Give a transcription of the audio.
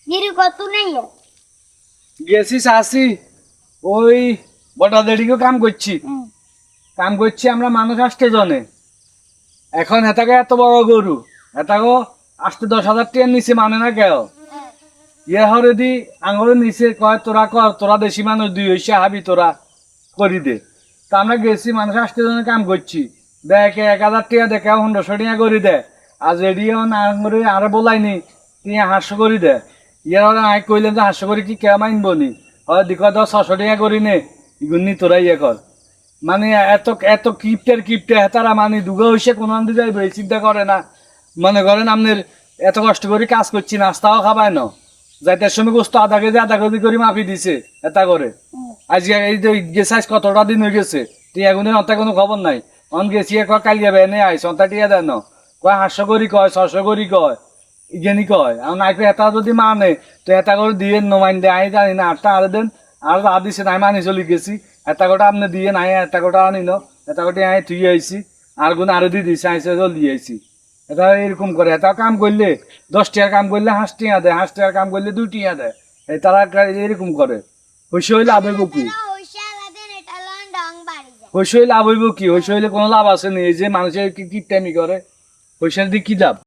গিরি কত নেই গেছি চাষি ওই বটা দেড়িকে কাম করছি আমরা মানুষ আসতে জনে এখন হেতাকে এত বড় গরু হেতাকে আসতে 10,000 টাকার নিচে মানে না কেউ ইয়ে হরে দি আঙুলের নিচে কয় তোরা কর তোরা দেশি মানুষ দুই হইসে হাবি তোরা করি দে তা আমরা গেছি মানুষ আসতে জনে কাম করছি দেখে 1,000 টাকা দেখে 100 টাকা করি দে আজ এডিও না করে আর বলাইনি তুই 500 করি দে ইয়ার আই কইলেন যে 500 করি কি কে মাইনবো নি হয় দিক 600 টাকা করি নে ইগুনি তোরা ইয়ে কর মানে এত এত কিপটে হেতারা মানে দুগা হইসে কোন আন্দি যাইবে এই চিন্তা করে না মনে করেন আপনার এত কষ্ট করে কাজ করছি নাস্তাও খাবায় না যাইতে সময় গোস্ত আধা কেজি করে মাফি দিছে এটা করে আজকে এই যে গেছাইজ কতটা দিন হয়ে গেছে তুই এগুনের অন্তে কোনো খবর নাই অন গেছি কয় কাল যাবে এনে আইস অন্তা টিয়া দেন না কয় 500 করি কয় 600 করি কয় ইগেনি কয় আর নাইপে এটা যদি মানে তো এটা করে দিয়ে নমাইন দে আই জানি না 8টা আর দেন আর দিছে নাই মানি চলি গেছি এটা গোটা আপনি দিয়ে নাই এটা গোটা আনিল এটা গোটে আই তুই আইছি আর গুণ আরো দিয়ে দিছে আইসে জলদি আইছি এটা এরকম করে এটা কাম করলে 10 টাকার কাম করলে 5 টাকা দেয় 5 টাকার কাম করলে 2 টাকা দেয় এই তারা এরকম করে হইসে হইলে লাভ হইব কি হইসে হইলে লাভ হইব কি হইসে হইলে কোনো লাভ আছে নি এই যে মানুষের কি টাইমি করে হইসে দিয়ে কি লাভ